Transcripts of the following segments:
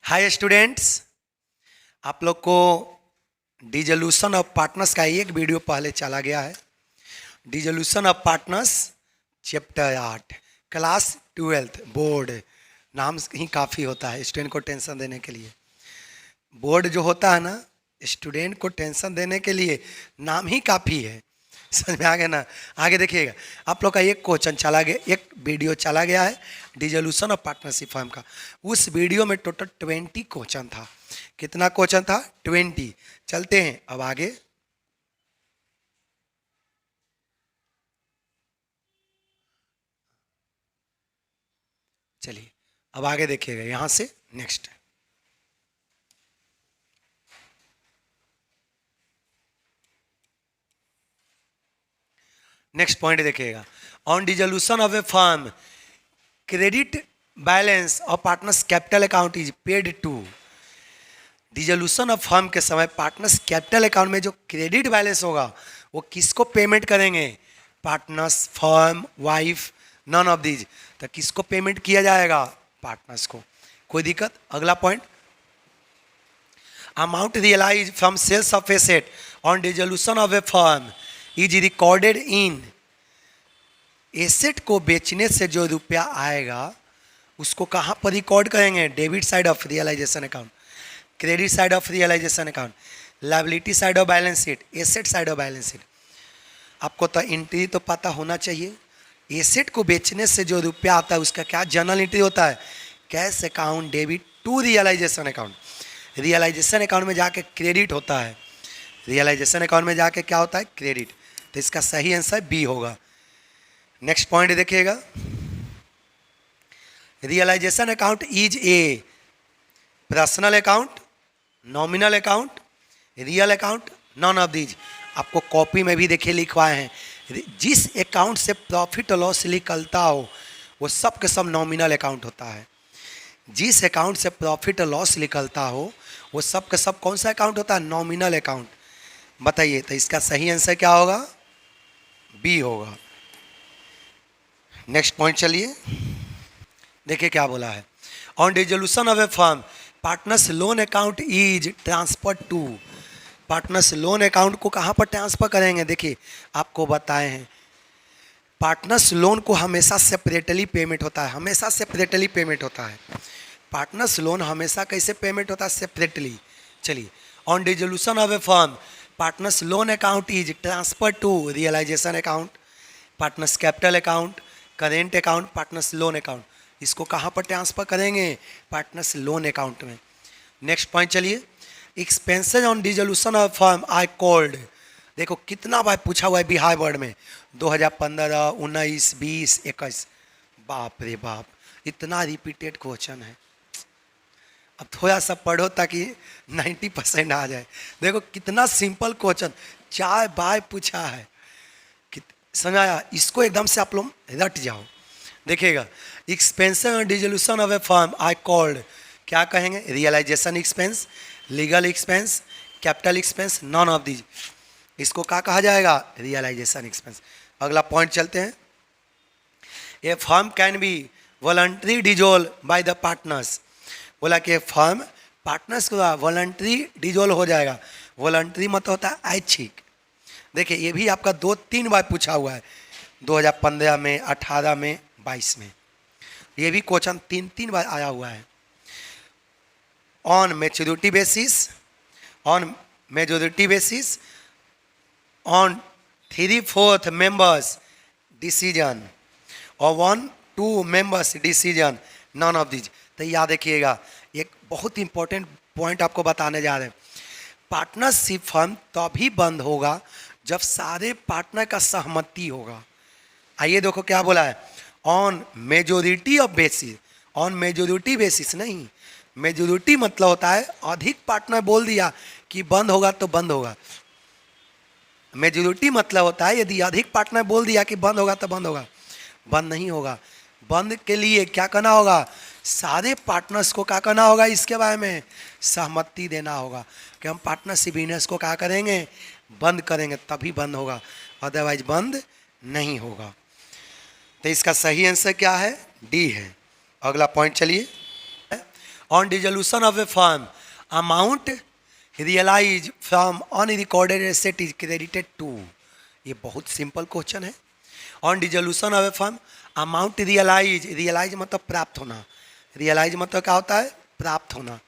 Hi students, आप लोग को डिसोल्यूशन ऑफ पार्टनर्स का एक वीडियो पहले चला गया है। Dissolution of partners chapter 8 class 12 board नाम ही काफ़ी होता है स्टूडेंट को टेंशन देने के लिए। बोर्ड जो होता है ना, स्टूडेंट को टेंशन देने के लिए नाम ही काफ़ी है। समझ में आ गया ना। आगे देखिएगा, आप लोग का एक क्वेश्चन चला गया, एक वीडियो चला गया है डिसोल्यूशन ऑफ पार्टनरशिप फर्म का। उस वीडियो में टोटल 20 क्वेश्चन था। कितना क्वेश्चन था? 20। चलते हैं अब आगे। चलिए अब आगे देखिएगा, यहां से नेक्स्ट पॉइंट देखिएगा। On dissolution of a firm credit balance और partners capital account is paid to. Dissolution of firm के समय पार्टनर्स कैपिटल अकाउंट में जो क्रेडिट बैलेंस होगा वो किसको पेमेंट करेंगे? Partners, firm, wife, none of these. तो किसको पेमेंट किया जाएगा? पार्टनर्स को। कोई दिक्कत? अगला point, amount realise from sales of asset on dissolution of a firm is recorded in. Asset को बेचने से जो रुपया आएगा उसको कहाँ पर रिकॉर्ड करेंगे? Debit side of realisation account, credit side of realisation account, liability side of balance sheet, asset side of balance sheet. आपको तो एंट्री तो पता होना चाहिए। एसेट को बेचने से जो रुपया आता है उसका क्या जर्नल एंट्री होता है? Cash account debit to realisation account. Realization account में जाके क्रेडिट होता है, रियलाइजेशन अकाउंट में जाके क्या होता है? क्रेडिट। तो इसका सही आंसर बी होगा। नेक्स्ट पॉइंट देखिएगा, realization account is a personal account, nominal account, real account, none of these. आपको कॉपी में भी देखिए लिखवाए हैं। जिस अकाउंट से प्रॉफिट और लॉस निकलता हो वो सब के सब नॉमिनल अकाउंट होता है। जिस अकाउंट से प्रॉफिट और लॉस निकलता हो वो सब के सब कौन सा अकाउंट होता है? Nominal account. बताइए, तो इसका सही आंसर क्या होगा? बी होगा। नेक्स्ट पॉइंट चलिए, देखिए क्या बोला है। On dissolution of a firm partners loan account is transfer to. Partners loan account को कहाँ पर ट्रांसफर करेंगे? देखिए आपको बताए हैं, पार्टनर्स लोन को हमेशा सेपरेटली पेमेंट होता है, हमेशा सेपरेटली पेमेंट होता है। पार्टनर्स लोन हमेशा कैसे पेमेंट होता है? सेपरेटली। चलिए, on dissolution of a firm partners loan account is transfer to realisation account, partners capital account, current account, partners loan account. इसको कहाँ पर ट्रांसफर करेंगे? पार्टनर्स लोन अकाउंट में। नेक्स्ट पॉइंट चलिए, expenses on dissolution of firm I called. देखो कितना बार पूछा हुआ है बिहार बोर्ड में, 2015, 19, 20, 21। बाप रे बाप, इतना रिपीटेड क्वेश्चन है। अब थोड़ा सा पढ़ो ताकि 90% आ जाए। देखो कितना सिंपल क्वेश्चन, 4 बार पूछा है। समझ आया? इसको एकदम से आप लोग रट जाओ। देखिएगा, expenses on dissolution of a firm I called, क्या कहेंगे? Realization expense, legal expense, capital expense, none of these. इसको क्या कहा जाएगा? Realisation expense. अगला पॉइंट चलते हैं, a firm can be voluntary dissolve by the partners. बोला कि फर्म पार्टनर्स को वॉलंटरी डिजोल्व हो जाएगा। वॉलंटरी मतलब होता है ऐच्छिक। देखिए ये भी आपका 2-3 बार पूछा हुआ है, 2015 में, 18 में, 22 में। ये भी क्वेश्चन 3-3 बार आया हुआ है। On maturity basis, on majority basis, on 3/4 members decision और 1-2 members decision, non of these. तो याद रखिएगा, एक बहुत इंपॉर्टेंट पॉइंट आपको बताने जा रहे हैं। पार्टनरशिप फर्म तभी बंद होगा जब सारे पार्टनर का सहमति होगा। आइए देखो क्या बोला है, on majority of basis. On majority basis नहीं, मेजोरिटी मतलब होता है अधिक पार्टनर बोल दिया कि बंद होगा तो बंद होगा। मेजोरिटी मतलब होता है यदि अधिक पार्टनर बोल दिया कि बंद होगा तो बंद होगा। बंद नहीं होगा। बंद के लिए क्या करना होगा? सारे पार्टनर्स को क्या करना होगा? इसके बारे में सहमति देना होगा कि हम पार्टनरशिप बिजनेस को क्या करेंगे? बंद करेंगे, तभी बंद होगा, अदरवाइज बंद नहीं होगा। तो इसका सही आंसर क्या है? डी है। अगला पॉइंट चलिए, on dissolution of a firm amount realise from unrecorded asset is credited to. ये बहुत सिंपल क्वेश्चन है। On dissolution of a firm amount realize, realize मतलब प्राप्त होना, रियलाइज मतलब क्या होता है? प्राप्त होना।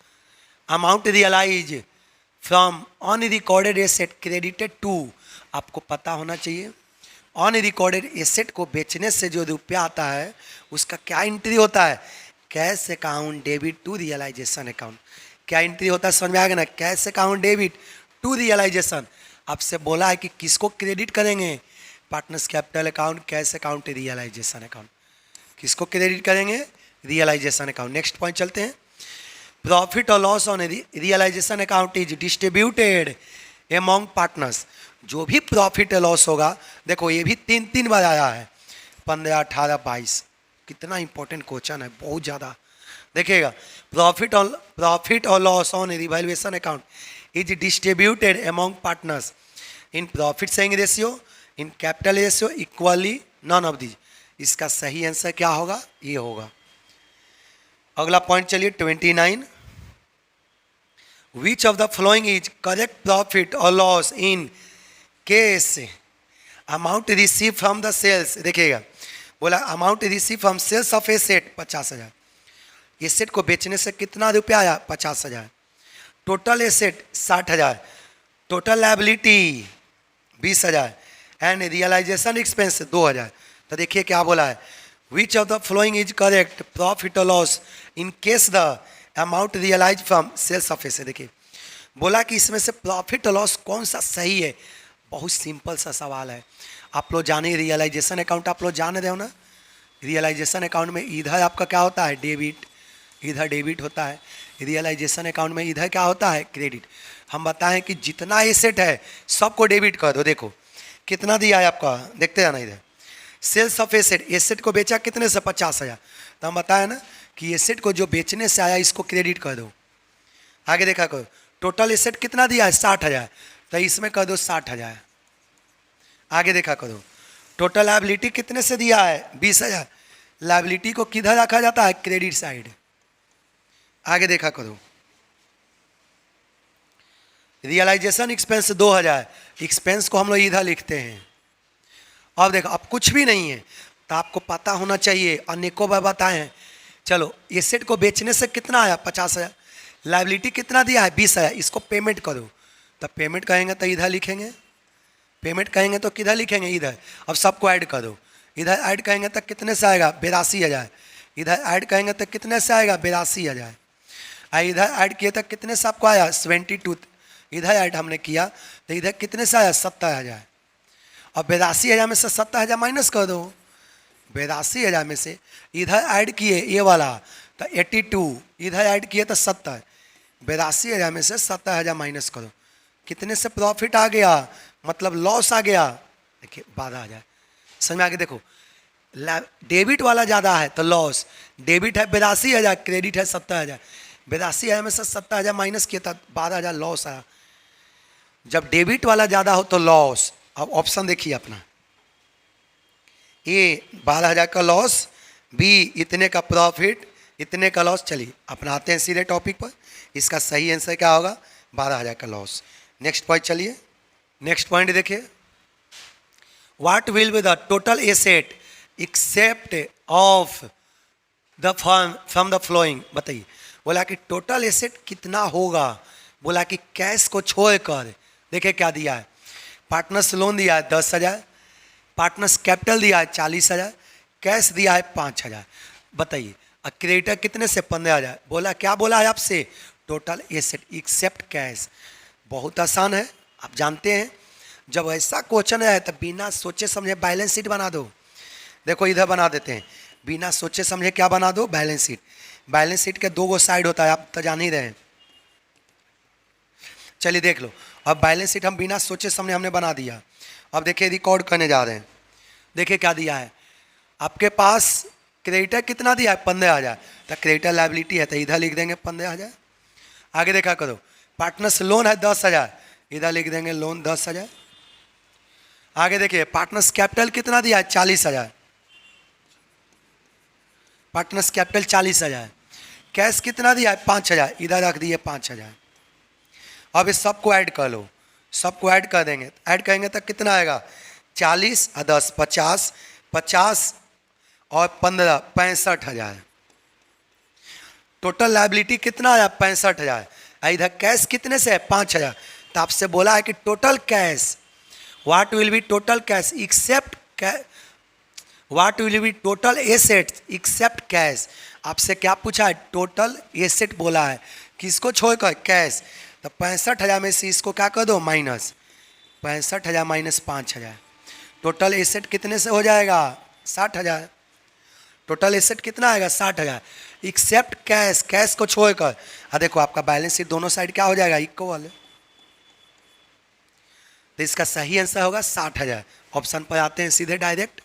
Amount realise from unrecorded asset credited to, आपको पता होना चाहिए अनरिकॉर्डेड एसेट को बेचने से जो रुपया आता है उसका क्या एंट्री होता है? Cash account debit to realisation account. क्या एंट्री होता है समझ में आ गया ना? Cash account debit to realization. आपसे बोला है कि किसको क्रेडिट करेंगे? Partners capital account, cash account, realization account. किसको क्रेडिट करेंगे? Realization account. नेक्स्ट पॉइंट चलते हैं। प्रॉफिट और loss on realization account is distributed among partners. जो भी प्रॉफिट और लॉस होगा, देखो ये भी तीन बार आया है, 15, 18, 22। कितना इंपॉर्टेंट क्वेश्चन है, बहुत ज़्यादा। देखिएगा, प्रॉफिट और loss on revaluation account is distributed among partners in profit sharing ratio, in capital ratio, equally, non of these. इसका सही आंसर क्या होगा? ये होगा। अगला पॉइंट चलिए 29। Which of the following is correct profit और loss in case amount receive from the sales. देखिएगा, बोला amount receive from sales of asset 50,000। Asset को बेचने से कितना रुपया आया? 50,000। Total asset 60,000, total liability 20,000 and realisation expense 2,000। तो देखिए क्या बोला है, which of the following is correct profit और loss in case the amount realise from sales of asset. देखिए बोला कि इसमें से प्रॉफिट और लॉस कौन सा सही है। बहुत सिंपल सा सवाल है। आप लोग जाने रियलाइजेशन अकाउंट आप लोग जान रहे हो ना। रियलाइजेशन अकाउंट में इधर आपका क्या होता है? डेबिट, इधर डेबिट होता है। रियलाइजेशन अकाउंट में इधर क्या होता है? क्रेडिट। हम बताएं कि जितना एसेट है सबको डेबिट कर दो। देखो कितना दिया है आपका, देखते जाना इधर। सेल्स ऑफ एसेट, एसेट को बेचा कितने से? 50,000। तो हम बताए ना कि एसेट को जो बेचने से आया इसको क्रेडिट कर दो। आगे देखा करो, टोटल एसेट कितना दिया है? 60,000। तो इसमें कर दो 60,000। आगे देखा करो, टोटल लायबिलिटी कितने से दिया है? 20,000। लायबिलिटी को किधर रखा जाता है? Credit side. आगे देखा करो, रियलाइजेशन एक्सपेंस 2,000। एक्सपेंस को हम लोग इधर लिखते हैं। अब देखो, अब कुछ भी नहीं है तो आपको पता होना चाहिए, अनेकों बार बताए हैं। चलो, एसेट को बेचने से कितना आया? 50,000। लायबिलिटी कितना दिया है? 20,000। इसको पेमेंट करो। तब पेमेंट कहेंगे तो इधर लिखेंगे, पेमेंट कहेंगे तो किधर लिखेंगे? इधर। अब सबको ऐड कर दो। इधर ऐड कहेंगे तो कितने से आएगा? 82,000। इधर ऐड कहेंगे तो कितने से आएगा? 82,000। इधर ऐड किए तो कितने से आपको आया? 72। इधर ऐड हमने किया तो इधर कितने से आया? 70,000। अब 82,000 में से 70,000 माइनस कर दो। 82,000 में से इधर ऐड किए ये वाला तो 82, इधर ऐड किए तो 70। 82,000 में से 70,000 माइनस करो, कितने से प्रॉफिट आ गया? मतलब लॉस आ गया। देखिए 12,000। समझ में आगे देखो, डेबिट वाला ज़्यादा है तो लॉस। डेबिट है 82,000, क्रेडिट है 70,000। 82,000 में से 70,000 माइनस किया था, 12,000 लॉस आया। जब डेबिट वाला ज़्यादा हो तो लॉस। अब ऑप्शन देखिए अपना, ए 12,000 का लॉस, बी इतने का प्रॉफिट, इतने का लॉस। चलिए अपना आते हैं सीधे टॉपिक पर। इसका सही आंसर क्या होगा? 12,000 का लॉस। नेक्स्ट पॉइंट चलिए, नेक्स्ट पॉइंट देखिए, what will be the total asset except of the firm from the flowing. बताइए, बोला कि टोटल एसेट कितना होगा? बोला कि कैश को छोड़कर। देखिए क्या दिया है, पार्टनर्स लोन दिया है 10,000, पार्टनर्स कैपिटल दिया है 40,000, कैश दिया है 5,000। बताइए क्रेडिटर कितने से? 15,000। बोला क्या बोला है आपसे? Total asset except cash. बहुत आसान है, आप जानते हैं। जब ऐसा क्वेश्चन है तो बिना सोचे समझे बैलेंस शीट बना दो। देखो इधर बना देते हैं, बिना सोचे समझे क्या बना दो? Balance sheet. बैलेंस शीट के 2 साइड होता है, आप तो जान ही रहे हैं। चलिए देख लो, अब बैलेंस शीट हम बिना सोचे समझे हमने बना दिया। अब देखिए रिकॉर्ड करने जा रहे हैं। देखिए क्या दिया है आपके पास, क्रेडिटर कितना दिया है? 15,000। तो क्रेडिटर लायबिलिटी है तो इधर लिख देंगे 15,000। आगे देखा करो, पार्टनर्स लोन है 10,000, इधर लिख देंगे लोन 10,000। आगे देखिए पार्टनर्स कैपिटल कितना दिया है? 40,000। Partners capital 40,000। कैश कितना दिया है 5,000, इधर रख दिए 5,000। अब इस सबको ऐड कर लो, सबको ऐड कर देंगे, ऐड करेंगे तो कितना आएगा 40 और 10 50, 50 और 15 65,000। टोटल लायबिलिटी कितना आया 65,000। इधर कैश कितने से है 5,000। तो आपसे बोला है कि total cash, what will be total cash except what will be total asset except cash. आपसे क्या पूछा है, टोटल एसेट बोला है, किसको छोड़कर कैश। तो 65,000 में से इसको क्या कर दो माइनस, 65,000 माइनस 5,000, टोटल एसेट कितने से हो जाएगा 60,000। टोटल एसेट कितना आएगा 60,000 एक्सेप्ट कैश, कैश को छोड़कर। देखो आपका बैलेंस शीट दोनों साइड क्या हो जाएगा इक्वल। तो इसका सही आंसर होगा 60,000। ऑप्शन पर आते हैं सीधे डायरेक्ट,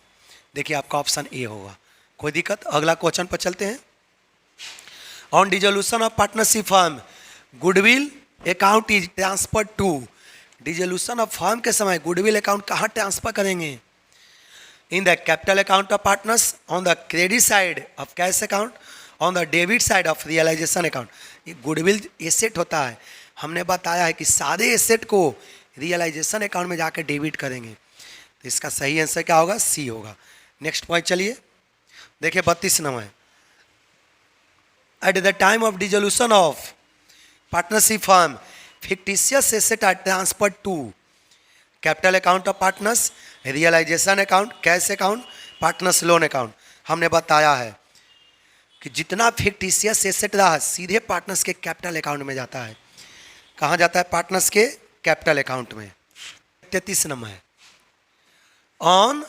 देखिए आपका ऑप्शन ए होगा। कोई दिक्कत, अगला क्वेश्चन पर चलते हैं। On dissolution of partnership firm goodwill account is transfer to. Dissolution of firm के समय गुडविल अकाउंट कहाँ ट्रांसफर करेंगे, in the capital account of partners, on the credit side of cash account, on the debit side of realisation account. ये goodwill asset होता है, हमने बताया है कि सारे एसेट को रियलाइजेशन अकाउंट में जाकर डेबिट करेंगे। तो इसका सही आंसर क्या होगा, सी होगा। नेक्स्ट पॉइंट चलिए, देखिए 32 नंबर। At the time of dissolution of partnership firm fictitious assets are transferred to capital account of partners, realization account, cash account, partners loan account. हमने बताया है कि जितना फिक्टिशियस एसेट रहा सीधे पार्टनर्स के कैपिटल अकाउंट में जाता है। कहाँ जाता है, पार्टनर्स के कैपिटल अकाउंट में। 33 नंबर है, on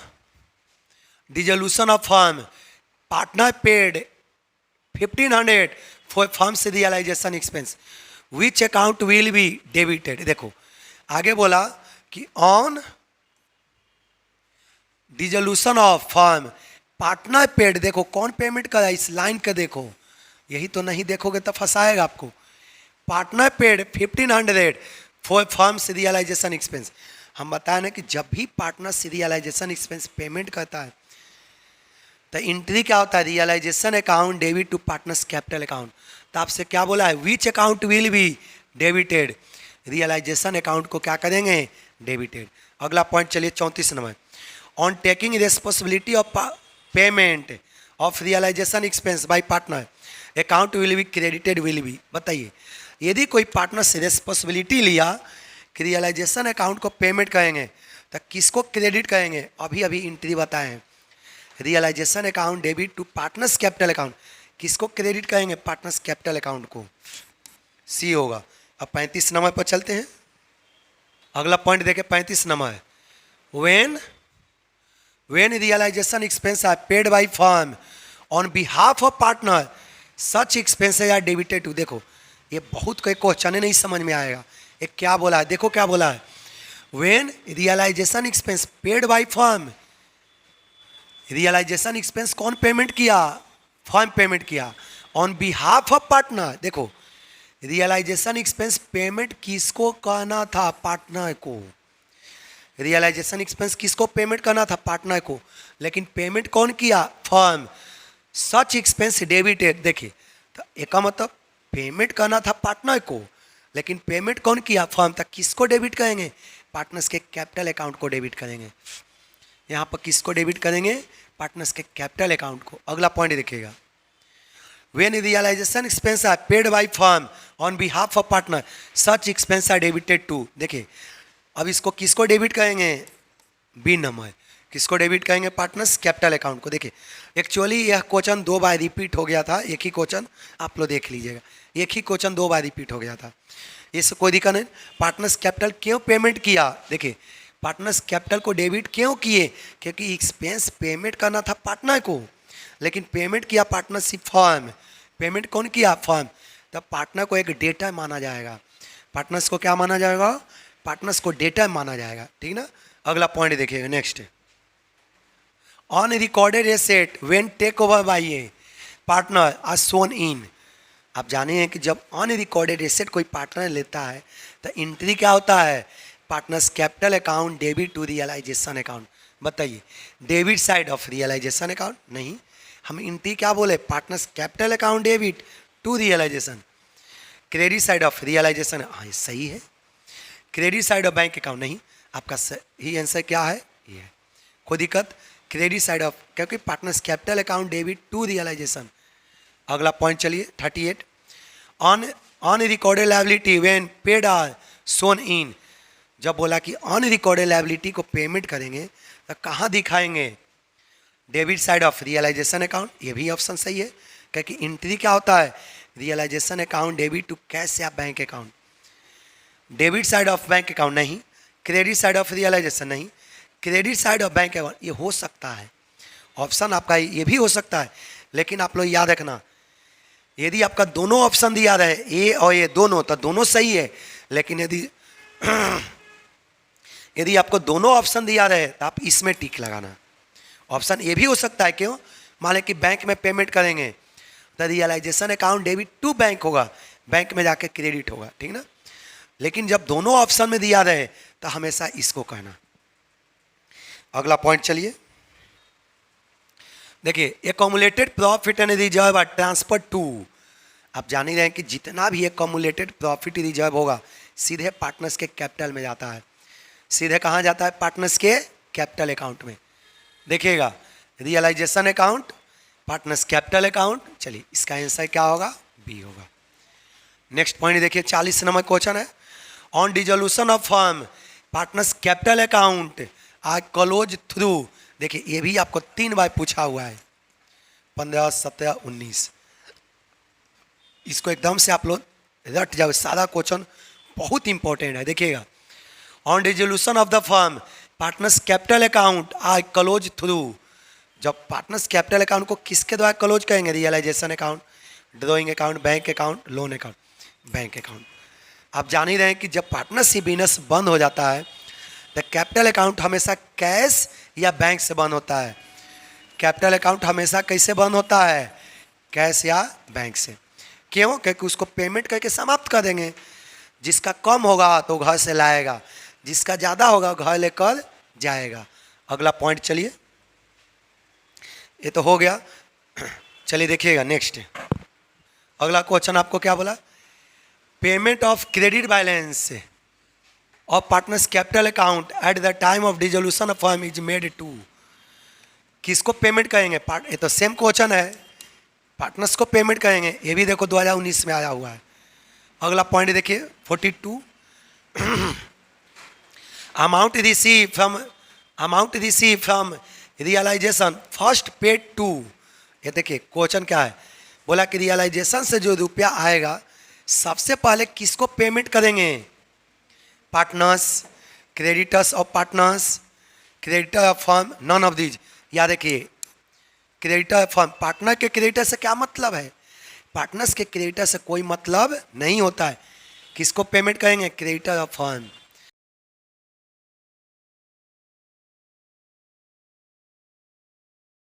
dissolution of firm partner paid 1,500 for firms realization expense, which account will be debited. देखो आगे बोला कि on dissolution of firm partner paid, देखो कौन पेमेंट करा इस लाइन का, देखो यही तो नहीं देखोगे तो फंसाएगा आपको। Partner paid 1,500 for firms realization expense. हम बताए ना कि जब भी पार्टनर रियलाइजेशन एक्सपेंस पेमेंट करता है तो एंट्री क्या होता है, realisation account debit to partners capital account. तो आपसे क्या बोला है, which account will be debited, realization account को क्या करेंगे डेबिटेड। अगला पॉइंट चलिए 34 नंबर, on taking responsibility of payment of realization expense by partner account will be credited will be. बताइए यदि कोई पार्टनर से रिस्पॉन्सिबिलिटी लिया कि रियलाइजेशन अकाउंट को पेमेंट करेंगे तो किसको क्रेडिट करेंगे, अभी अभी एंट्री बताए हैं, realization account debit to partners capital account, किसको क्रेडिट करेंगे पार्टनर्स कैपिटल अकाउंट को, सी होगा। अब 35 नंबर पर चलते हैं, अगला पॉइंट देखें 35 नंबर है, when realization expenses are paid by firm on behalf of partner such expenses are debited to। देखो ये बहुत कोई क्वेश्चन नहीं समझ में आएगा, ये क्या बोला है, देखो क्या बोला है, when realization expense paid by firm, realization expense कौन पेमेंट किया, फर्म पेमेंट किया, ऑन बिहाफ ऑफ पार्टनर। देखो रियलाइजेशन एक्सपेंस पेमेंट किसको करना था, पार्टनर को। रियलाइजेशन एक्सपेंस किसको पेमेंट करना था, पार्टनर को, लेकिन पेमेंट कौन किया, फर्म। सच एक्सपेंस डेबिटेड, देखिए तो एक मतलब पेमेंट करना था पार्टनर को लेकिन पेमेंट कौन किया, फर्म। तक किसको डेबिट करेंगे, पार्टनर्स के कैपिटल अकाउंट को डेबिट करेंगे। यहाँ पर किसको डेबिट करेंगे, पार्टनर्स के कैपिटल अकाउंट को। अगला पॉइंट देखिएगा, when realization expense are paid by firm on behalf of partner such expense are debited to. देखिए अब इसको किसको डेबिट करेंगे, बी नंबर, किसको डेबिट करेंगे, पार्टनर्स कैपिटल अकाउंट को। देखिए एक्चुअली यह क्वेश्चन 2 बार रिपीट हो गया था, एक ही क्वेश्चन आप लोग देख लीजिएगा, एक ही क्वेश्चन 2 बार रिपीट हो गया था, इससे कोई दिक्कत नहीं। पार्टनर्स कैपिटल क्यों पेमेंट किया, देखिए पार्टनर्स कैपिटल को डेबिट क्यों किए, क्योंकि एक्सपेंस पेमेंट करना था पार्टनर को लेकिन पेमेंट किया पार्टनरशिप फर्म। पेमेंट कौन किया, फर्म। तब पार्टनर को एक डेटा माना जाएगा, पार्टनर्स को क्या माना जाएगा, पार्टनर्स को डेटा माना जाएगा, ठीक ना। अगला पॉइंट देखिएगा next, unrecorded asset when take over by a partner are shown in. आप जाने हैं कि जब ऑन रिकॉर्डेड एसेट कोई पार्टनर लेता है तो एंट्री क्या होता है, partners capital account debit to realisation account. बताइए debit side of realisation account नहीं, हम एंट्री क्या बोले, partners capital account debit to realisation, credit side of realisation, हाँ ये सही है। Credit side of bank account नहीं, आपका सही आंसर क्या है, ये है। कोई दिक्कत, क्रेडिट साइड ऑफ, क्योंकि partners capital account debit to realisation. अगला पॉइंट चलिए 38, unrecorded liability when paid are shown in, जब बोला कि ऑन रिकॉर्डेड लायबिलिटी को पेमेंट करेंगे तो कहाँ दिखाएंगे, debit side of realisation account, ये भी ऑप्शन सही है, क्योंकि एंट्री क्या होता है, realisation account debit to cash या bank account. Debit side of bank account नहीं, क्रेडिट साइड ऑफ रियलाइजेशन नहीं, credit side of bank account, ये हो सकता है ऑप्शन आपका, ये भी हो सकता है, लेकिन आप लोग याद रखना, यदि आपका दोनों ऑप्शन दिया रहे ए और ये दोनों, तो दोनों सही है, लेकिन यदि आपको दोनों ऑप्शन दिया रहे तो आप इसमें टिक लगाना। ऑप्शन ये भी हो सकता है, क्यों, मान लें कि बैंक में पेमेंट करेंगे तो realization account debit to bank होगा, बैंक में जाके क्रेडिट होगा, ठीक ना। लेकिन जब दोनों ऑप्शन में दिया रहे तो हमेशा इसको कहना। अगला पॉइंट चलिए, देखिए accumulated profit and reserve are transfer to, आप जान ही रहे हैं कि जितना भी एकमुलेटेड प्रॉफिट रिजर्व होगा सीधे पार्टनर्स के कैपिटल में जाता है। सीधे कहाँ जाता है, पार्टनर्स के कैपिटल अकाउंट में। देखिएगा, realization account, partners capital account, चलिए इसका आंसर क्या होगा, बी होगा। नेक्स्ट पॉइंट देखिए 40 नंबर क्वेश्चन है, on dissolution of firm partners capital account are close through, देखिए ये भी आपको 3 बार पूछा हुआ है, 15, 17, 19, इसको एकदम से आप लोग रट जाओ, सारा क्वेश्चन बहुत इंपॉर्टेंट है। देखिएगा, on dissolution of the firm partners capital account are close through, जब पार्टनर्स कैपिटल अकाउंट को किसके द्वारा क्लोज करेंगे, realization account, drawing account, bank account, loan account, bank account. आप जान ही रहे हैं कि जब पार्टनरशिप बिजनेस बंद हो जाता है तो कैपिटल अकाउंट हमेशा कैश या बैंक से बंद होता है। कैपिटल अकाउंट हमेशा कैसे बंद होता है, कैश या बैंक से। क्यों, क्योंकि उसको पेमेंट करके समाप्त कर देंगे। जिसका कम होगा तो घर से लाएगा, जिसका ज़्यादा होगा घर लेकर जाएगा। अगला पॉइंट चलिए, ये तो हो गया, चलिए देखिएगा नेक्स्ट अगला क्वेश्चन आपको क्या बोला, payment of credit balance of partners capital account at the time of dissolution of firm is made to, किसको पेमेंट करेंगे, ये तो सेम क्वेश्चन है, पार्टनर्स को पेमेंट करेंगे, ये भी देखो 2019 में आया हुआ है। अगला पॉइंट देखिए 42, amount receive from realization first paid to, ये देखिए क्वेश्चन क्या है, बोला कि रियलाइजेशन से जो रुपया आएगा सबसे पहले किसको पेमेंट करेंगे, partners, creditors of partners, creditor of firm, non of these. याद रखिए, क्रेडिटर फर्म, पार्टनर के क्रेडिटर से क्या मतलब है, पार्टनर्स के क्रेडिटर से कोई मतलब नहीं होता है। किसको पेमेंट करेंगे, क्रेडिटर ऑफ फर्म।